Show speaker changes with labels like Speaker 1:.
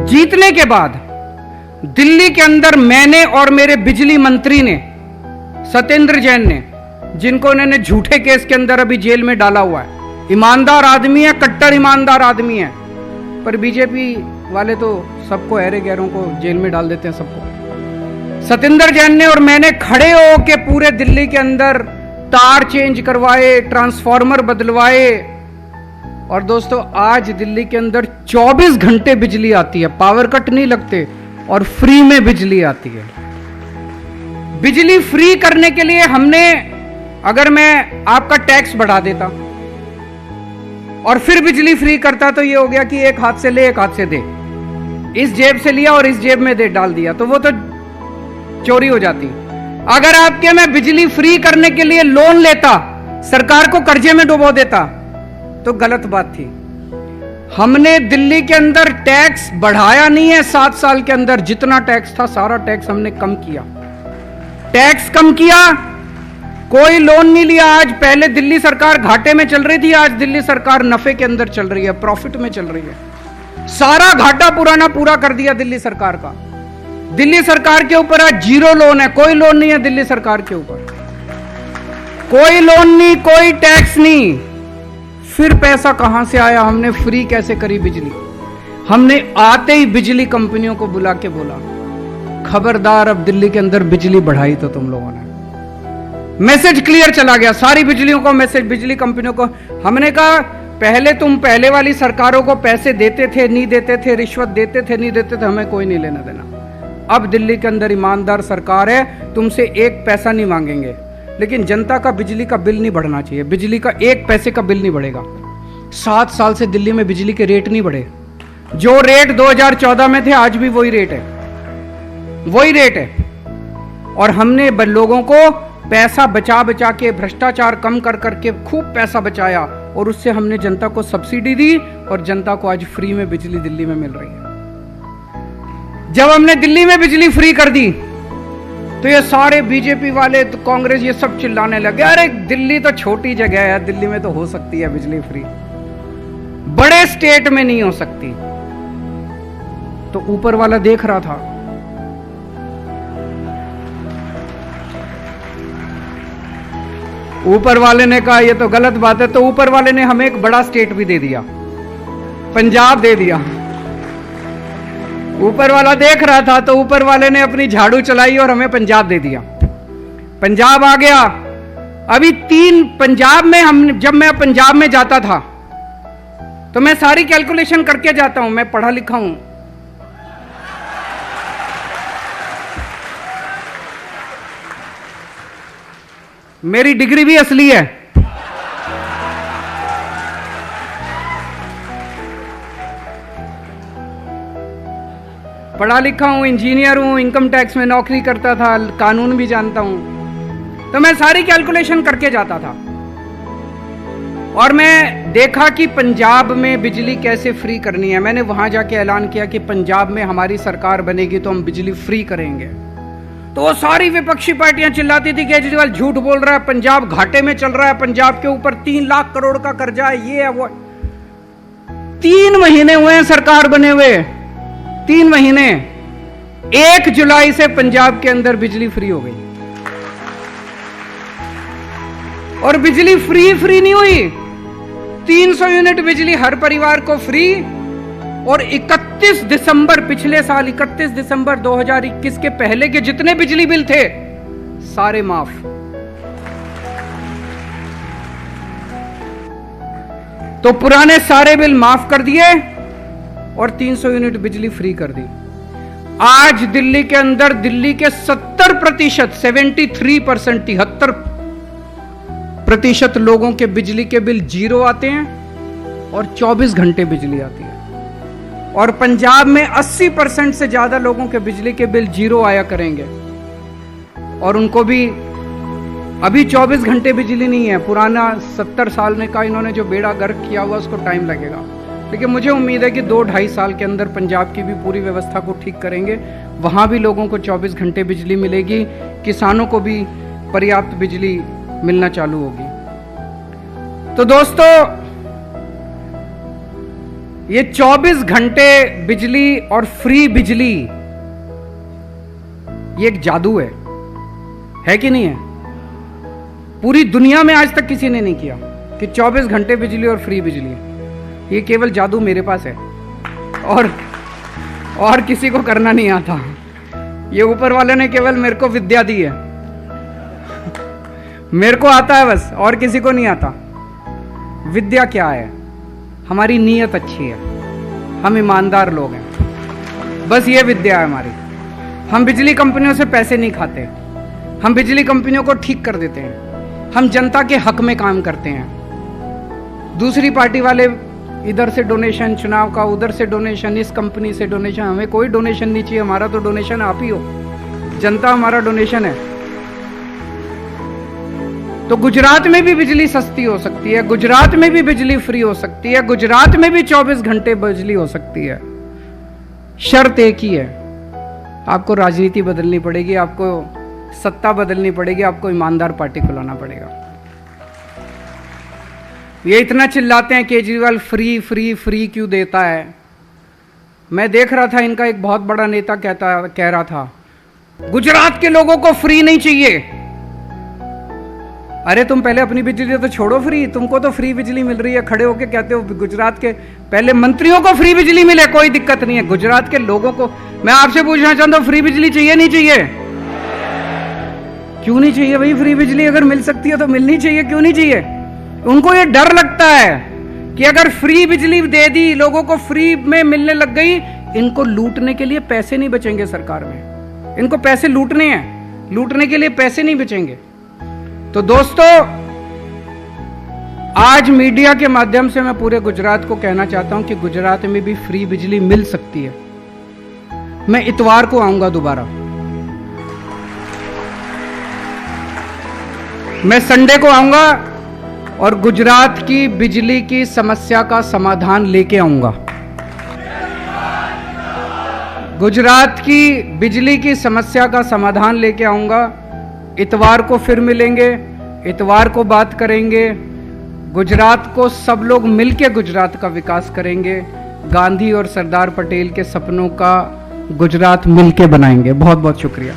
Speaker 1: जीतने के बाद दिल्ली के अंदर मैंने और मेरे बिजली मंत्री ने, सत्येंद्र जैन ने, जिनको उन्होंने झूठे केस के अंदर अभी जेल में डाला हुआ है, ईमानदार आदमी है, कट्टर ईमानदार आदमी है, पर बीजेपी वाले तो सबको अहरे गैरों को जेल में डाल देते हैं सबको। सत्येंद्र जैन ने और मैंने खड़े हो के पूरे दिल्ली के अंदर तार चेंज करवाए, ट्रांसफार्मर बदलवाए। और दोस्तों आज दिल्ली के अंदर 24 घंटे बिजली आती है, पावर कट नहीं लगते और फ्री में बिजली आती है। बिजली फ्री करने के लिए हमने, अगर मैं आपका टैक्स बढ़ा देता और फिर बिजली फ्री करता तो ये हो गया कि एक हाथ से ले एक हाथ से दे, इस जेब से लिया और इस जेब में दे डाल दिया, तो वो तो चोरी हो जाती। अगर आपके मैं बिजली फ्री करने के लिए लोन लेता, सरकार को कर्जे में डुबो देता, तो गलत बात थी। हमने दिल्ली के अंदर टैक्स बढ़ाया नहीं है, 7 साल के अंदर जितना टैक्स था सारा टैक्स हमने कम किया। टैक्स कम किया, कोई लोन नहीं लिया। आज, पहले दिल्ली सरकार घाटे में चल रही थी, आज दिल्ली सरकार नफे के अंदर चल रही है, प्रॉफिट में चल रही है। सारा घाटा पुराना पूरा कर दिया दिल्ली सरकार का। दिल्ली सरकार के ऊपर आज 0 लोन है, कोई लोन नहीं है दिल्ली सरकार के ऊपर, कोई लोन नहीं, कोई टैक्स नहीं। फिर पैसा कहां से आया? हमने फ्री कैसे करी बिजली? हमने आते ही बिजली कंपनियों को बुला के बोला, खबरदार अब दिल्ली के अंदर बिजली बढ़ाई तो तुम लोगों ने। मैसेज क्लियर चला गया सारी बिजलियों को, मैसेज बिजली कंपनियों को। हमने कहा पहले तुम पहले वाली सरकारों को पैसे देते थे नहीं देते थे, रिश्वत देते थे नहीं देते थे, हमें कोई नहीं लेना देना। अब दिल्ली के अंदर ईमानदार सरकार है, तुमसे 1 पैसा नहीं मांगेंगे, लेकिन जनता का बिजली का बिल नहीं बढ़ना चाहिए। बिजली का 1 पैसे का बिल नहीं बढ़ेगा। 7 साल से दिल्ली में बिजली के रेट नहीं बढ़े। जो रेट 2014 में थे आज भी वही रेट है, वही रेट है। और हमने लोगों को पैसा बचा बचा के, भ्रष्टाचार कम कर करके खूब पैसा बचाया, और उससे हमने जनता को सब्सिडी दी और जनता को आज फ्री में बिजली दिल्ली में मिल रही है। जब हमने दिल्ली में बिजली फ्री कर दी तो ये सारे बीजेपी वाले, तो कांग्रेस, ये सब चिल्लाने लगे, अरे दिल्ली तो छोटी जगह है, दिल्ली में तो हो सकती है बिजली फ्री, बड़े स्टेट में नहीं हो सकती। तो ऊपर वाला देख रहा था, ऊपर वाले ने कहा ये तो गलत बात है, तो ऊपर वाले ने हमें एक बड़ा स्टेट भी दे दिया, पंजाब दे दिया। ऊपर वाला देख रहा था तो ऊपर वाले ने अपनी झाड़ू चलाई और हमें पंजाब दे दिया। पंजाब आ गया। अभी 3 पंजाब में, हम जब मैं पंजाब में जाता था तो मैं सारी कैलकुलेशन करके जाता हूं, मैं पढ़ा लिखा हूं। मेरी डिग्री भी असली है। पढ़ा लिखा हूं, इंजीनियर हूं, इनकम टैक्स में नौकरी करता था, कानून भी जानता हूं, तो मैं सारी कैलकुलेशन करके जाता था। और मैं देखा कि पंजाब में बिजली कैसे फ्री करनी है। मैंने वहां जाके ऐलान किया कि पंजाब में हमारी सरकार बनेगी तो हम बिजली फ्री करेंगे। तो वो सारी विपक्षी पार्टियां चिल्लाती थी केजरीवाल झूठ बोल रहा है, पंजाब घाटे में चल रहा है, पंजाब के ऊपर 3 लाख करोड़ का कर्जा है, ये है वो। 3 महीने हुए हैं सरकार बने हुए, 3 महीने। 1 जुलाई से पंजाब के अंदर बिजली फ्री हो गई। और बिजली फ्री नहीं हुई, 300 यूनिट बिजली हर परिवार को फ्री। और 31 दिसंबर, पिछले साल 31 दिसंबर 2021 के पहले के जितने बिजली बिल थे सारे माफ। तो पुराने सारे बिल माफ कर दिए और 300 यूनिट बिजली फ्री कर दी। आज दिल्ली के अंदर, दिल्ली के 70%, 73%, 73% लोगों के बिजली के बिल 0 आते हैं और 24 घंटे बिजली आती है। और पंजाब में 80% से ज्यादा लोगों के बिजली के बिल 0 आया करेंगे, और उनको भी अभी 24 घंटे बिजली नहीं है। पुराना 70 साल में का इन्होंने जो बेड़ा गर्क किया हुआ, उसको टाइम लगेगा, लेकिन मुझे उम्मीद है कि 2-2.5 साल के अंदर पंजाब की भी पूरी व्यवस्था को ठीक करेंगे। वहां भी लोगों को 24 घंटे बिजली मिलेगी, किसानों को भी पर्याप्त बिजली मिलना चालू होगी। तो दोस्तों, ये 24 घंटे बिजली और फ्री बिजली, ये एक जादू है कि नहीं है? पूरी दुनिया में आज तक किसी ने नहीं किया कि 24 घंटे बिजली और फ्री बिजली। ये केवल जादू मेरे पास है और किसी को करना नहीं आता। ये ऊपर वाले ने केवल मेरे को विद्या दी है, मेरे को आता है बस, और किसी को नहीं आता। विद्या क्या है? हमारी नीयत अच्छी है, हम ईमानदार लोग हैं, बस ये विद्या है हमारी। हम बिजली कंपनियों से पैसे नहीं खाते, हम बिजली कंपनियों को ठीक कर देते हैं, हम जनता के हक में काम करते हैं। दूसरी पार्टी वाले इधर से डोनेशन चुनाव का, उधर से डोनेशन, इस कंपनी से डोनेशन, हमें कोई डोनेशन नहीं चाहिए। हमारा तो डोनेशन आप ही हो, जनता हमारा डोनेशन है। तो गुजरात में भी बिजली सस्ती हो सकती है, गुजरात में भी बिजली फ्री हो सकती है, गुजरात में भी 24 घंटे बिजली हो सकती है। शर्त एक ही है, आपको राजनीति बदलनी पड़ेगी, आपको सत्ता बदलनी पड़ेगी, आपको ईमानदार पार्टी को लाना पड़ेगा। ये इतना चिल्लाते हैं केजरीवाल फ्री फ्री फ्री क्यों देता है। मैं देख रहा था, इनका एक बहुत बड़ा नेता कह रहा था गुजरात के लोगों को फ्री नहीं चाहिए। अरे तुम पहले अपनी बिजली तो छोड़ो फ्री, तुमको तो फ्री बिजली मिल रही है, खड़े होके कहते हो गुजरात के पहले मंत्रियों को फ्री बिजली मिले, कोई दिक्कत नहीं है। गुजरात के लोगों को मैं आपसे पूछना चाहता हूं, फ्री बिजली चाहिए नहीं चाहिए? क्यों नहीं चाहिए भाई? फ्री बिजली अगर मिल सकती है तो मिलनी चाहिए, क्यों नहीं चाहिए? उनको ये डर लगता है कि अगर फ्री बिजली दे दी, लोगों को फ्री में मिलने लग गई, इनको लूटने के लिए पैसे नहीं बचेंगे सरकार में। इनको पैसे लूटने हैं, लूटने के लिए पैसे नहीं बचेंगे। तो दोस्तों, आज मीडिया के माध्यम से मैं पूरे गुजरात को कहना चाहता हूं कि गुजरात में भी फ्री बिजली मिल सकती है। मैं इतवार को आऊंगा दोबारा, मैं संडे को आऊंगा और गुजरात की बिजली की समस्या का समाधान लेके आऊंगा। गुजरात की बिजली की समस्या का समाधान लेके आऊंगा। इतवार को फिर मिलेंगे, इतवार को बात करेंगे। गुजरात को सब लोग मिलकर गुजरात का विकास करेंगे। गांधी और सरदार पटेल के सपनों का गुजरात मिलके बनाएंगे। बहुत बहुत शुक्रिया।